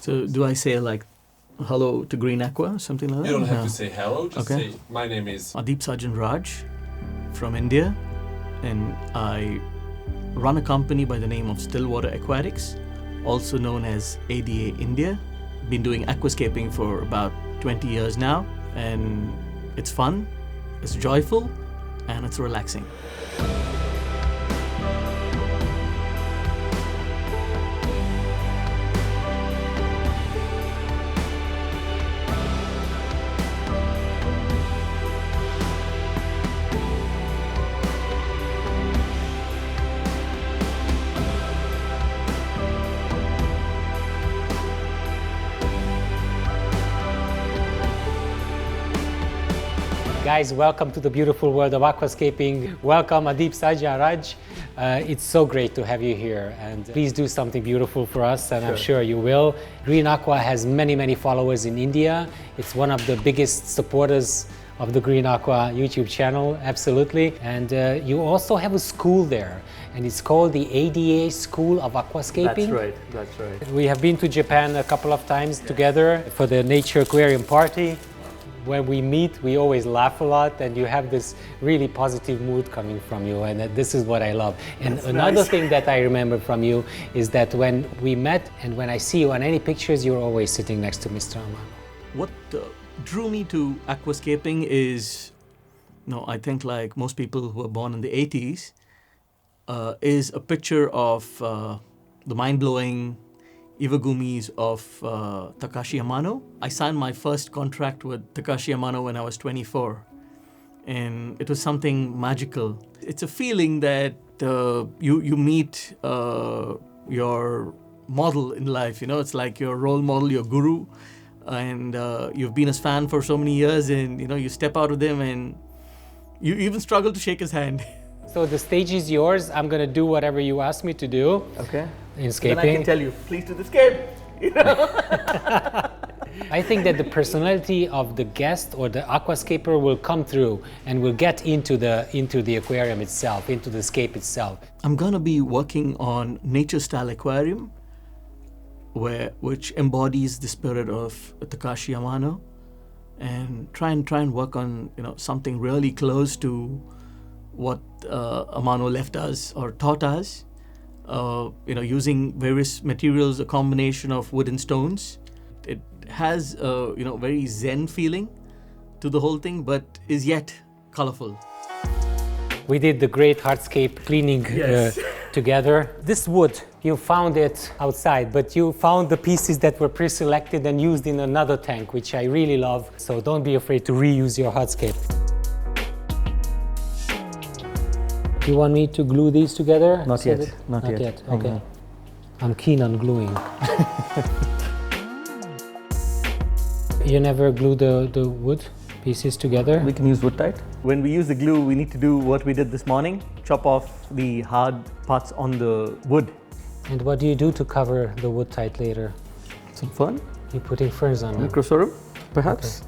So do I say like hello to Green Aqua, something like that? You don't have to say hello, just Okay. say, my name is... ADIP SAJJAN Raj from India, and I run a company by the name of Stillwater Aquatics, also known as ADA India. Been doing aquascaping for about 20 years now, and it's fun, it's joyful, and it's relaxing. Guys, welcome to the beautiful world of aquascaping. Welcome, ADIP SAJJAN Raj. It's so great to have you here, and please do something beautiful for us, and I'm sure you will. Green Aqua has many followers in India. It's one of the biggest supporters of the Green Aqua YouTube channel, absolutely. And you also have a school there, and it's called the ADA School of Aquascaping. That's right. We have been to Japan a couple of times together for the Nature Aquarium party. When we meet, we always laugh a lot, and you have this really positive mood coming from you, and this is what I love. And another thing that I remember from you is that when we met and when I see you on any pictures, you're always sitting next to Mr. Amano. What drew me to aquascaping is, I think like most people who were born in the 80s, is a picture of the mind-blowing Iwagumis of Takashi Amano. I signed my first contract with Takashi Amano when I was 24, and it was something magical. It's a feeling that you meet your model in life, it's like your role model, your guru, and you've been his fan for so many years, and you step out with him and you even struggle to shake his hand. So the stage is yours. I'm going to do whatever you ask me to do. Okay. In scaping. Then I can tell you, please do the scape. I think that the personality of the guest or the aquascaper will come through and will get into the aquarium itself, into the scape itself. I'm going to be working on nature-style aquarium, which embodies the spirit of Takashi Amano, and try and work on something really close to what Amano left us or taught us. Using various materials, a combination of wood and stones. It has a very zen feeling to the whole thing, but is yet colorful. We did the great hardscape cleaning together. This wood, you found it outside, but you found the pieces that were pre-selected and used in another tank, which I really love. So don't be afraid to reuse your hardscape. You want me to glue these together? Not yet. Not yet. Okay. I'm keen on gluing. You never glue the wood pieces together? We can use wood tight. When we use the glue, we need to do what we did this morning, chop off the hard parts on the wood. And what do you do to cover the wood tight later? Some fern. You're putting ferns on it? Microsorum, perhaps.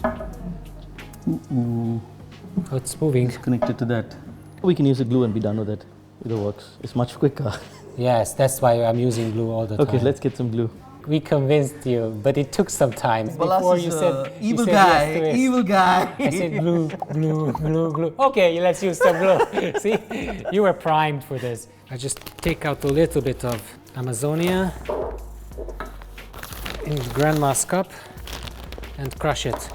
Okay. Oh, it's moving. It's connected to that. We can use the glue and be done with it. It works. It's much quicker. Yes, that's why I'm using glue all the time. Okay, let's get some glue. We convinced you, but it took some time. Before you said evil yes to it. Evil guy. I said glue. Okay, let's use some glue. See, you were primed for this. I just take out a little bit of Amazonia in Grandma's cup and crush it.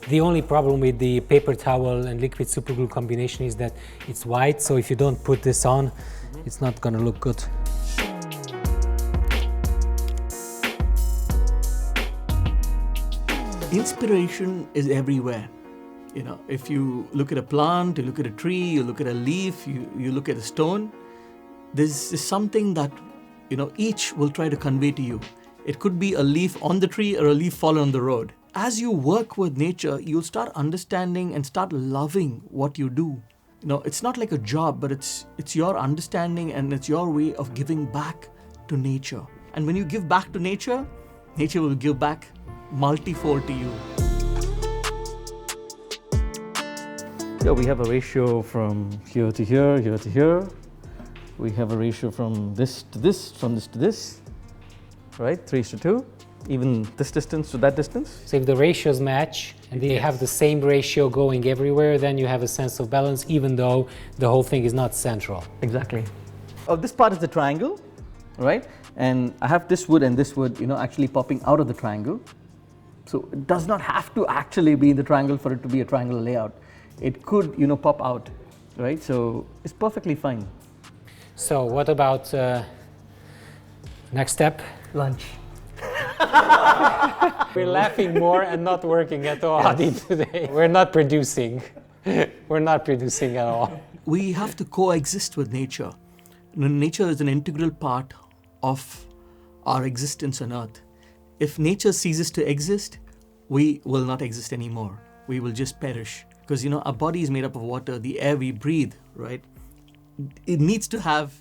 The only problem with the paper towel and liquid superglue combination is that it's white, so if you don't put this on, it's not going to look good. Inspiration is everywhere. If you look at a plant, you look at a tree, you look at a leaf, you look at a stone, there's something that, each will try to convey to you. It could be a leaf on the tree or a leaf fallen on the road. As you work with nature, you'll start understanding and start loving what you do. It's not like a job, but it's your understanding and it's your way of giving back to nature. And when you give back to nature, nature will give back multifold to you. Here we have a ratio from here to here, here to here. We have a ratio from this to this, from this to this. right? 3:2. Even this distance to that distance. So if the ratios match and they have the same ratio going everywhere, then you have a sense of balance, even though the whole thing is not central. Exactly. Oh, this part is the triangle, right? And I have this wood and this wood, actually popping out of the triangle. So it does not have to actually be in the triangle for it to be a triangular layout. It could, pop out, right? So it's perfectly fine. So what about next step? Lunch. We're laughing more and not working at all, Adip, today. We're not producing. We're not producing at all. We have to coexist with nature. Nature is an integral part of our existence on Earth. If nature ceases to exist, we will not exist anymore. We will just perish. Because, our body is made up of water, the air we breathe, right? It needs to have,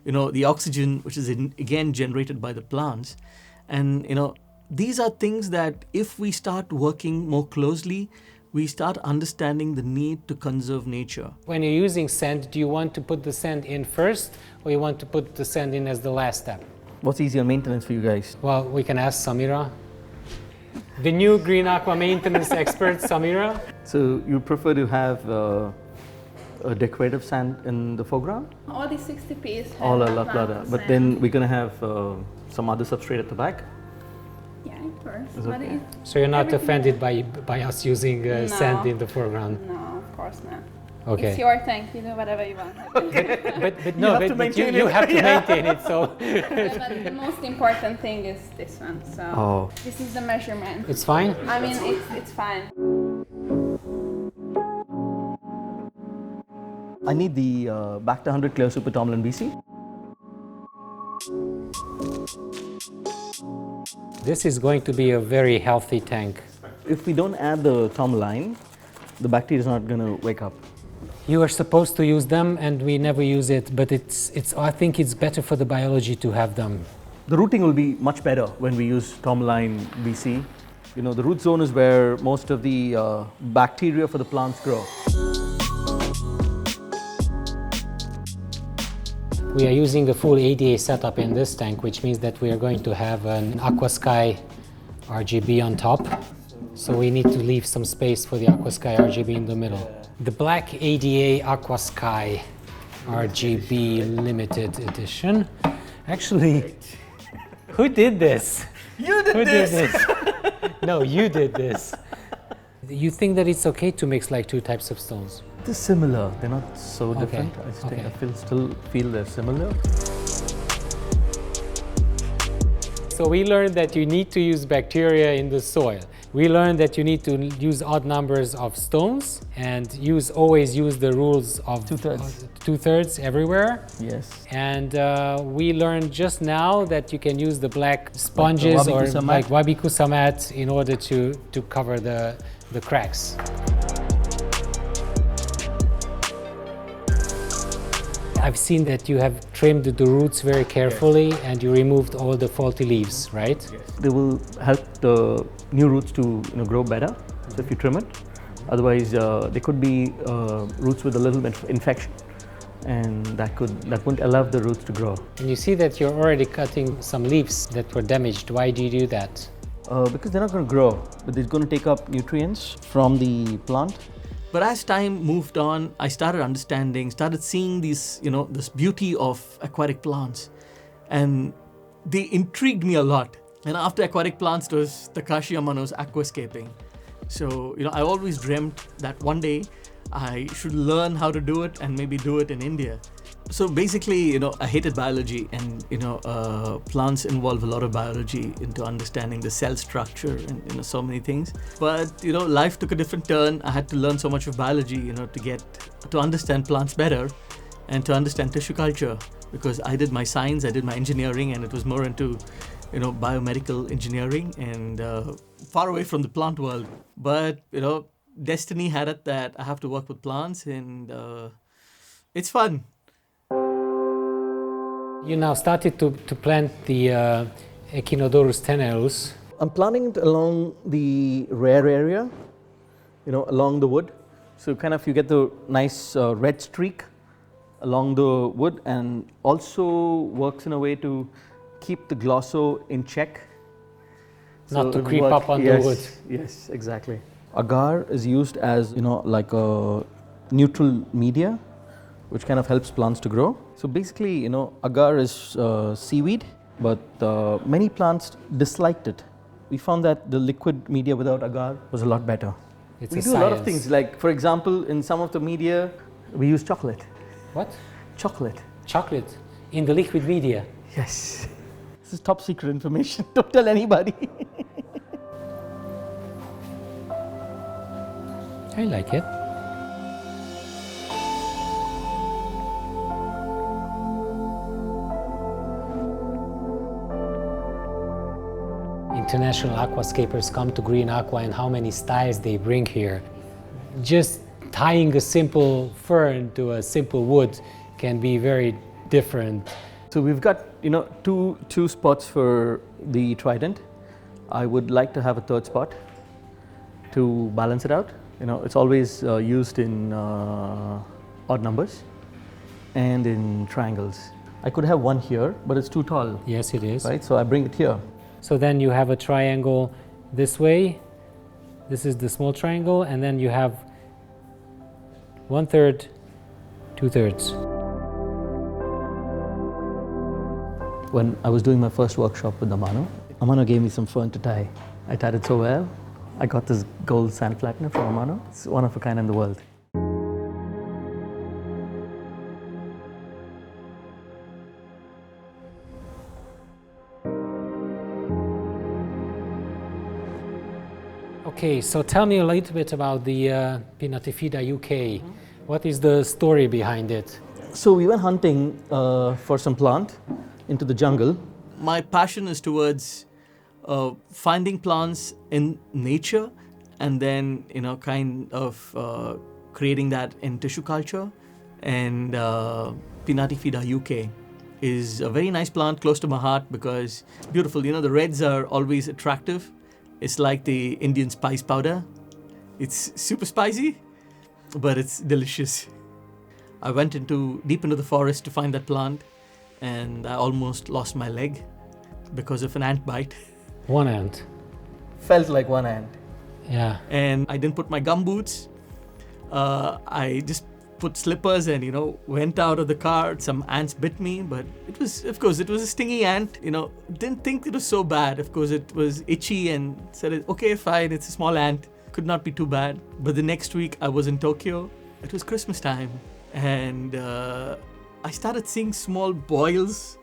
the oxygen, which is again generated by the plants. And, these are things that if we start working more closely, we start understanding the need to conserve nature. When you're using sand, do you want to put the sand in first, or you want to put the sand in as the last step? What's easier maintenance for you guys? Well, we can ask Samira. The new Green Aqua maintenance expert, Samira. So you prefer to have a decorative sand in the foreground? All the 60 pieces. All a lot better. But then we're going to have some other substrate at the back? Yeah, of course. Is But okay. So you're not offended by us using sand in the foreground? No, of course not. Okay. It's your tank, you do whatever you want. But no, you have to maintain it. So Yeah, but the most important thing is this one. So Oh. this is the measurement. it's fine. I mean, it's fine. I need the Bacter 100 Clear Super Tourmaline BC. This is going to be a very healthy tank. If we don't add the tourmaline, the bacteria is not going to wake up. You are supposed to use them, and we never use it. But I think it's better for the biology to have them. The rooting will be much better when we use Tourmaline BC. The root zone is where most of the bacteria for the plants grow. We are using a full ADA setup in this tank, which means that we are going to have an Aquasky RGB on top. So we need to leave some space for the Aquasky RGB in the middle. The black ADA Aquasky RGB limited edition. Actually, who did this? You did Who did this? No, you did this. You think that it's okay to mix like two types of stones? They're similar. They're not so different. I just think Okay. still feel they're similar. So we learned that you need to use bacteria in the soil. We learned that you need to use odd numbers of stones and always use the rules of two-thirds everywhere. Yes. And we learned just now that you can use the black sponges or like wabi-kusamat in order to cover the cracks. I've seen that you have trimmed the roots very carefully and you removed all the faulty leaves, right? Yes. They will help the new roots to grow better. So if you trim it, otherwise there could be roots with a little bit of infection, and that wouldn't allow the roots to grow. And you see that you're already cutting some leaves that were damaged. Why do you do that? Because they're not going to grow, but they're going to take up nutrients from the plant. But as time moved on, I started seeing these, this beauty of aquatic plants, and they intrigued me a lot. And after aquatic plants, there was Takashi Amano's aquascaping. So, I always dreamt that one day I should learn how to do it and maybe do it in India. So basically, I hated biology, and plants involve a lot of biology into understanding the cell structure and so many things. But life took a different turn. I had to learn so much of biology, to understand plants better and to understand tissue culture, because I did my science, I did my engineering, and it was more into biomedical engineering and far away from the plant world. But destiny had it that I have to work with plants, and it's fun. You now started to plant the Echinodorus tenerus. I'm planting it along the rare area, along the wood. So kind of you get the nice red streak along the wood, and also works in a way to keep the glosso in check. Not to creep up on the wood. Yes, exactly. Agar is used as, like a neutral media, which kind of helps plants to grow. So basically, agar is seaweed, but many plants disliked it. We found that the liquid media without agar was a lot better. We do a lot of things, like for example, in some of the media, we use chocolate. What? Chocolate. Chocolate in the liquid media? Yes. This is top secret information. Don't tell anybody. I like it. International aquascapers come to Green Aqua, and how many styles they bring here. Just tying a simple fern to a simple wood can be very different. So we've got, two spots for the trident. I would like to have a third spot to balance it out. It's always used in odd numbers and in triangles. I could have one here, but it's too tall. Yes, it is. Right, so I bring it here. So then you have a triangle this way. This is the small triangle, and then you have 1/3, 2/3. When I was doing my first workshop with Amano gave me some fern to tie. I tied it so well. I got this gold sand flattener from Amano. It's one of a kind in the world. Okay, so tell me a little bit about the Pinnatifida UK. What is the story behind it? So we went hunting for some plant into the jungle. My passion is towards finding plants in nature and then, kind of creating that in tissue culture. And Pinnatifida UK is a very nice plant close to my heart because it's beautiful. The reds are always attractive. It's like the Indian spice powder. It's super spicy, but it's delicious. I went deep into the forest to find that plant, and I almost lost my leg because of an ant bite. One ant. Felt like one ant. Yeah. And I didn't put my gum boots. I just put slippers and, went out of the car. Some ants bit me, but it was a stingy ant. Didn't think it was so bad. Of course, it was itchy and said, okay, fine, it's a small ant. Could not be too bad. But the next week I was in Tokyo. It was Christmas time. And I started seeing small boils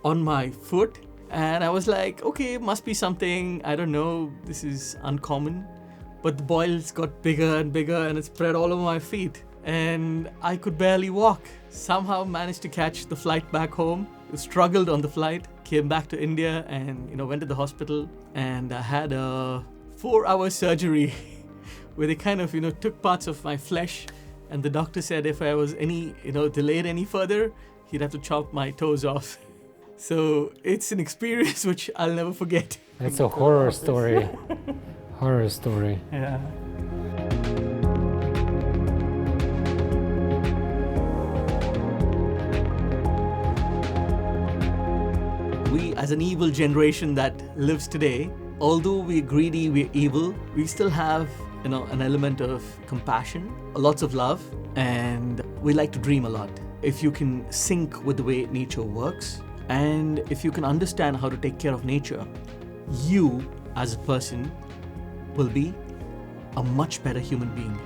on my foot. And I was like, okay, must be something, I don't know, this is uncommon. But the boils got bigger and bigger and it spread all over my feet. And I could barely walk. Somehow managed to catch the flight back home. Struggled on the flight, came back to India and went to the hospital. And I had a 4-hour surgery where they kind of took parts of my flesh. And the doctor said if I was delayed any further, he'd have to chop my toes off. So it's an experience which I'll never forget. It's a horror story. Horror story. Yeah. We, as an evil generation that lives today, although we're greedy, we're evil, we still have, an element of compassion, lots of love, and we like to dream a lot. If you can sync with the way nature works, and if you can understand how to take care of nature, you, as a person, will be a much better human being.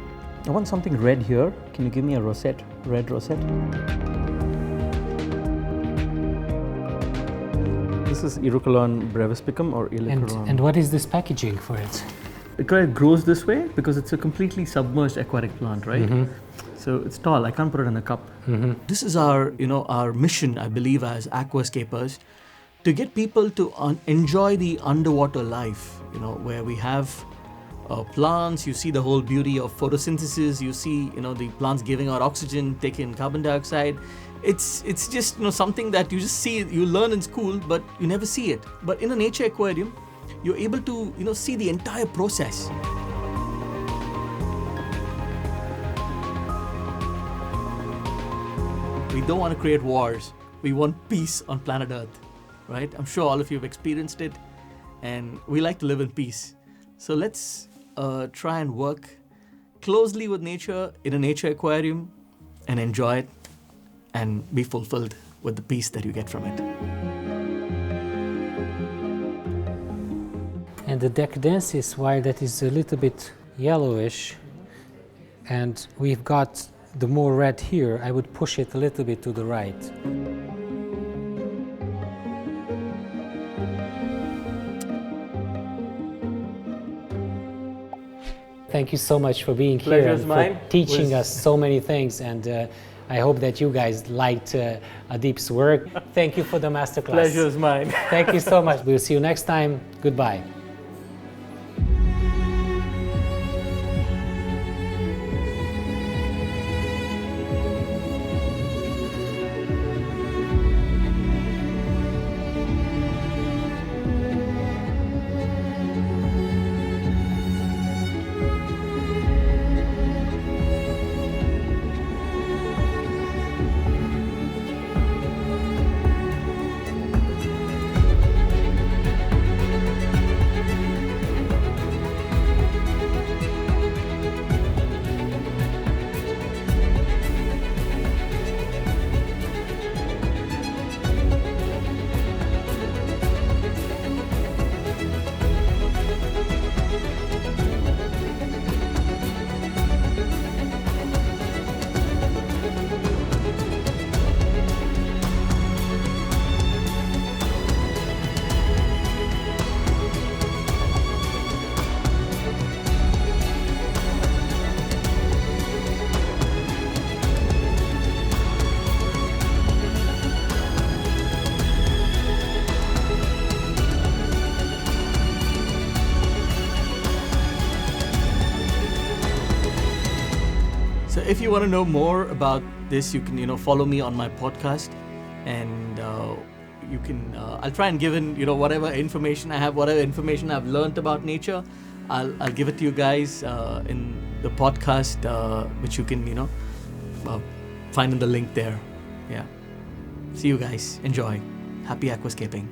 I want something red here. Can you give me a rosette, red rosette? This is Erucolon brevispicum or Eleocharis. And what is this packaging for it? It kind of grows this way because it's a completely submerged aquatic plant, right? Mm-hmm. So it's tall. I can't put it in a cup. Mm-hmm. This is our, our mission, I believe, as aquascapers, to get people to enjoy the underwater life. Where we have plants. You see the whole beauty of photosynthesis. You see, the plants giving out oxygen, taking carbon dioxide. It's just something that you just see, you learn in school, but you never see it. But in a nature aquarium, you're able to see the entire process. We don't want to create wars. We want peace on planet Earth. right? I'm sure all of you have experienced it, and we like to live in peace. So let's try and work closely with nature in a nature aquarium and enjoy it and be fulfilled with the peace that you get from it. And the decadensis, while that is a little bit yellowish, and we've got the more red here, I would push it a little bit to the right. Thank you so much for being here Pleasure's and mine. for teaching us so many things, and I hope that you guys liked Adip's work. Thank you for the masterclass. Pleasure's mine. Thank you so much. We'll see you next time. Goodbye. So if you want to know more about this, you can, follow me on my podcast, and you can. I'll try and give in, whatever information I have, whatever information I've learned about nature, I'll give it to you guys in the podcast, which you can, find in the link there. Yeah. See you guys. Enjoy. Happy aquascaping.